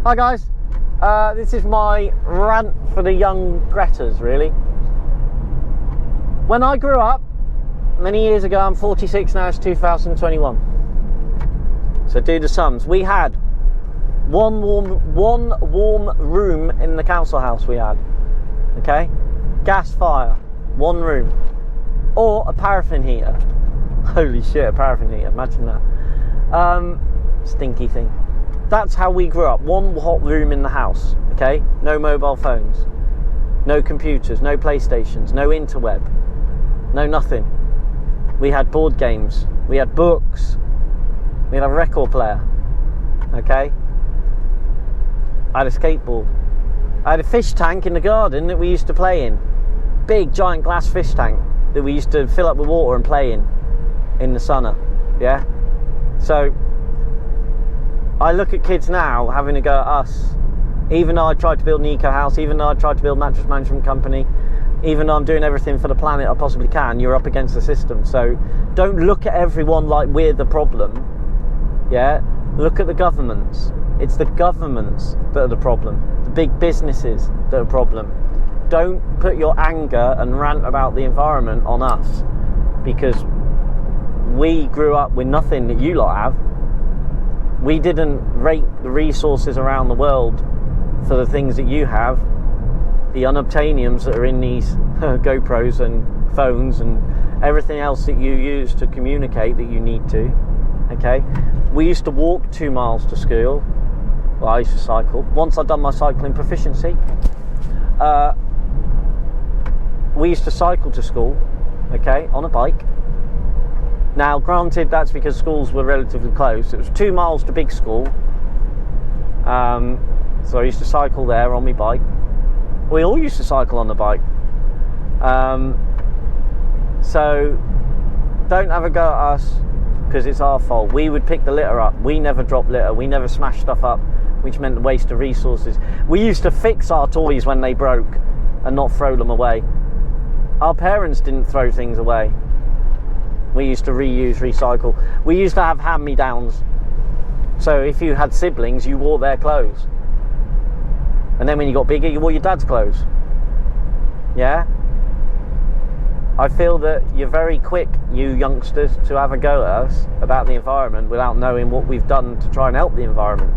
Hi guys, this is my rant for the young Gretas, really. When I grew up, many years ago, I'm 46 now, it's 2021. So do the sums. We had one warm room in the council house we had, okay? Gas fire, one room. Or a paraffin heater. Holy shit, a paraffin heater, imagine that. Stinky thing. That's how we grew up. One hot room in the house, okay? No mobile phones, no computers, no PlayStations, no interweb, no nothing. We had board games, we had books, we had a record player, okay? I had a skateboard. I had a fish tank in the garden that we used to play in. Big, giant glass fish tank that we used to fill up with water and play in the summer, yeah? So, I look at kids now having a go at us, even though I tried to build an eco house, even though I tried to build a mattress management company, even though I'm doing everything for the planet I possibly can, you're up against the system. So don't look at everyone like we're the problem, yeah? Look at the governments. It's the governments that are the problem, the big businesses that are the problem. Don't put your anger and rant about the environment on us, because we grew up with nothing that you lot have. We didn't rate the resources around the world for the things that you have, the unobtainiums that are in these GoPros and phones and everything else that you use to communicate that you need to, okay? We used to walk 2 miles to school. Well, I used to cycle. Once I'd done my cycling proficiency, we used to cycle to school, okay, on a bike. Now, granted, that's because schools were relatively close. It was 2 miles to big school. So I used to cycle there on my bike. We all used to cycle on the bike. So don't have a go at us, because it's our fault. We would pick the litter up. We never dropped litter. We never smashed stuff up, which meant the waste of resources. We used to fix our toys when they broke and not throw them away. Our parents didn't throw things away. We used to reuse, recycle. We used to have hand-me-downs. So if you had siblings, you wore their clothes. And then when you got bigger, you wore your dad's clothes. Yeah? I feel that you're very quick, you youngsters, to have a go at us about the environment without knowing what we've done to try and help the environment.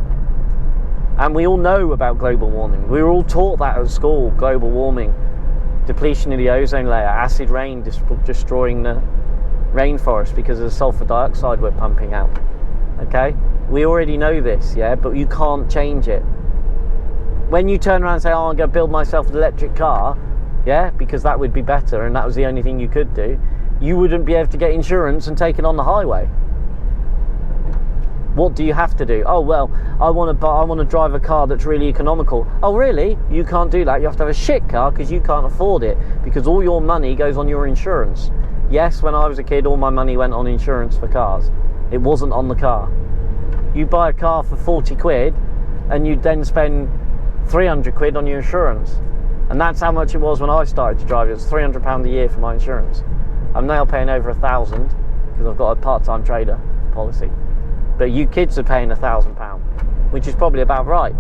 And we all know about global warming. We were all taught that at school, global warming. Depletion of the ozone layer, acid rain destroying the rainforest because of the sulfur dioxide we're pumping out, okay? We already know this, yeah, but you can't change it. When you turn around and say, oh, I'm going to build myself an electric car, yeah, because that would be better and that was the only thing you could do, you wouldn't be able to get insurance and take it on the highway. What do you have to do? Oh, well, I want to drive a car that's really economical. Oh, really? You can't do that. You have to have a shit car because you can't afford it, because all your money goes on your insurance. Yes, when I was a kid, all my money went on insurance for cars. It wasn't on the car. You buy a car for 40 quid and you then spend 300 quid on your insurance. And that's how much it was when I started to drive. It was £300 a year for my insurance. I'm now paying over £1,000 because I've got a part-time trader policy. But you kids are paying £1,000, which is probably about right.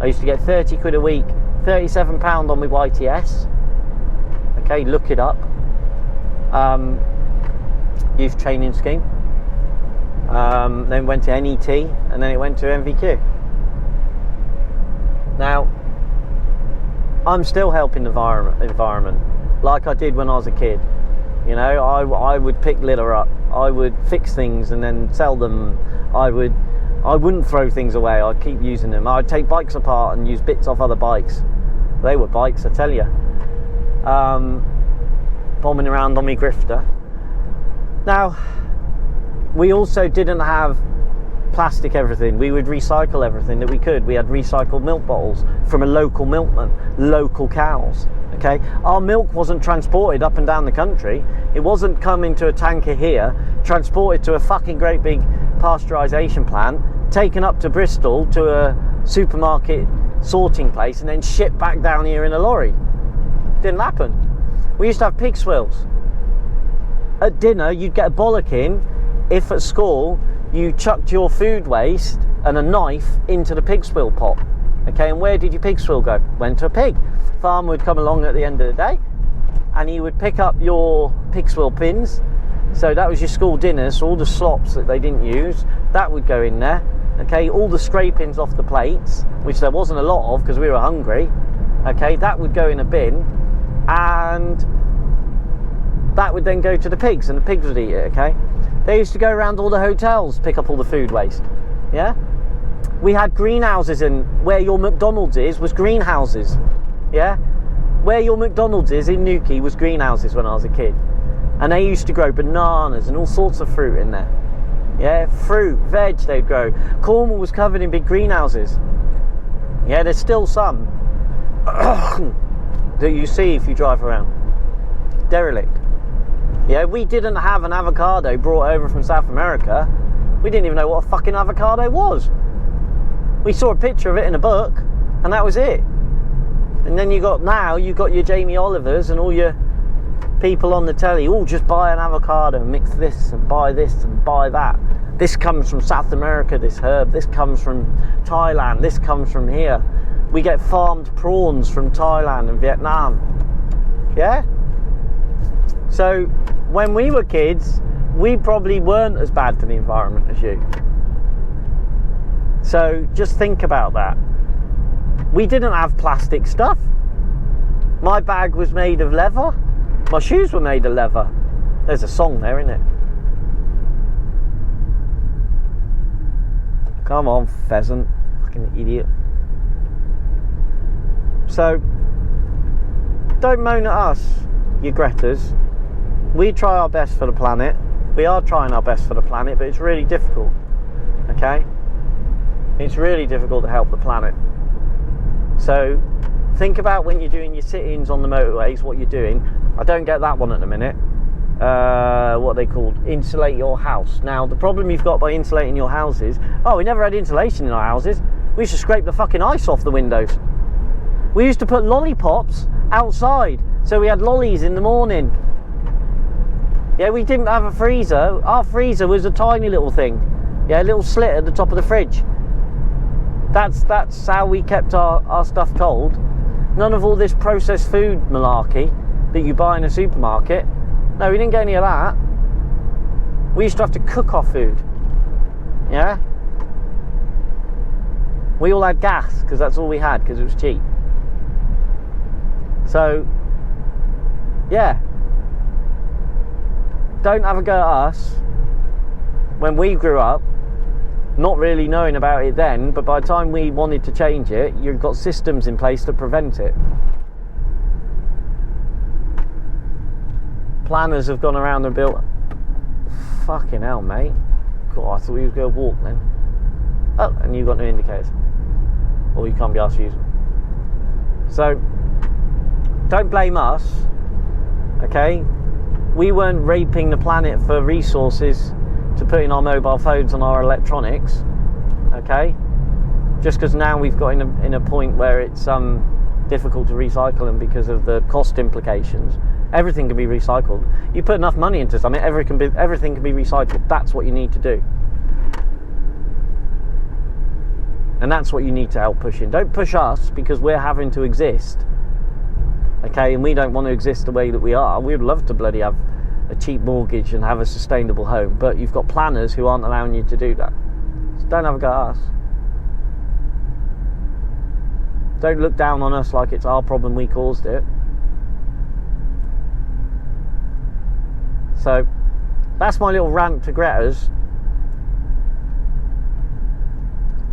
I used to get 30 quid a week, £37 on my YTS. Okay, look it up. Youth training scheme. Then went to NET, and then it went to MVQ. Now, I'm still helping the environment like I did when I was a kid. You know, I would pick litter up, I would fix things and then sell them. I wouldn't throw things away, I'd keep using them. I'd take bikes apart and use bits off other bikes. They were bikes, I tell you. Bombing around on me grifter. Now, we also didn't have plastic everything. We would recycle everything that we could. We had recycled milk bottles from a local milkman, local cows, okay? Our milk wasn't transported up and down the country. It wasn't coming to a tanker here, transported to a fucking great big pasteurisation plant, taken up to Bristol to a supermarket sorting place, and then shipped back down here in a lorry. Didn't happen. We used to have pig swills. At dinner, you'd get a bollocking if at school you chucked your food waste and a knife into the pig swill pot. Okay, and where did your pig swill go? Went to a pig. Farmer would come along at the end of the day and he would pick up your pig swill pins. So that was your school dinner, so all the slops that they didn't use, that would go in there. Okay, all the scrapings off the plates, which there wasn't a lot of because we were hungry. Okay, that would go in a bin, and that would then go to the pigs, and the pigs would eat it. Okay, they used to go around all the hotels, pick up all the food waste. Yeah, we had greenhouses, in where your McDonald's was greenhouses. Yeah, where your McDonald's in Newquay was greenhouses when I was a kid. And they used to grow bananas and all sorts of fruit in there. Yeah, fruit, veg they'd grow. Cornwall was covered in big greenhouses. Yeah, there's still some that you see if you drive around. Derelict. Yeah, we didn't have an avocado brought over from South America. We didn't even know what a fucking avocado was. We saw a picture of it in a book, and that was it. And then you've got your Jamie Olivers and all your people on the telly, just buy an avocado and mix this and buy that. This comes from South America, this herb. This comes from Thailand. This comes from here. We get farmed prawns from Thailand and Vietnam. Yeah? So when we were kids, we probably weren't as bad for the environment as you. So just think about that. We didn't have plastic stuff. My bag was made of leather. My shoes were made of leather. There's a song there, isn't it? Come on, pheasant. Fucking idiot. So, don't moan at us, you Gretas. We try our best for the planet. We are trying our best for the planet, but it's really difficult. Okay? It's really difficult to help the planet. So, think about when you're doing your sit-ins on the motorways, what you're doing. I don't get that one at the minute. What are they called? Insulate your house. Now, the problem you've got by insulating your houses, we never had insulation in our houses. We used to scrape the fucking ice off the windows. We used to put lollipops outside, so we had lollies in the morning. Yeah, we didn't have a freezer. Our freezer was a tiny little thing. Yeah, a little slit at the top of the fridge. That's how we kept our stuff cold. None of all this processed food malarkey that you buy in a supermarket. No, we didn't get any of that. We used to have to cook our food. Yeah? We all had gas, because that's all we had, because it was cheap. So, yeah. Don't have a go at us when we grew up, not really knowing about it then, but by the time we wanted to change it, you've got systems in place to prevent it. Planners have gone around and built... Fucking hell, mate. Cool, I thought we was going to walk then. Oh, and you've got no indicators. Or you can't be asked to use them. So, don't blame us, okay? We weren't raping the planet for resources to put in our mobile phones and our electronics, okay? Just because now we've got in a point where it's difficult to recycle them because of the cost implications. Everything can be recycled. You put enough money into something, everything can be recycled. That's what you need to do. And that's what you need to help push in. Don't push us because we're having to exist, okay? And we don't want to exist the way that we are. We'd love to bloody have a cheap mortgage and have a sustainable home, but you've got planners who aren't allowing you to do that. So don't have a go at us. Don't look down on us like it's our problem, we caused it. So that's my little rant to Greta's.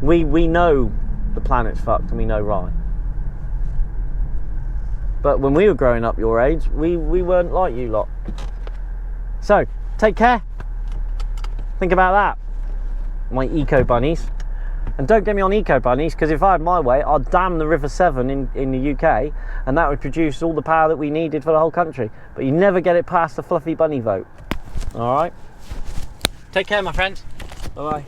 We know the planet's fucked and we know right. But when we were growing up your age, we weren't like you lot. So, take care. Think about that. My eco bunnies. And don't get me on eco bunnies, because if I had my way, I'd dam the River Severn in the UK, and that would produce all the power that we needed for the whole country. But you never get it past the fluffy bunny vote. Alright? Take care, my friends. Bye-bye.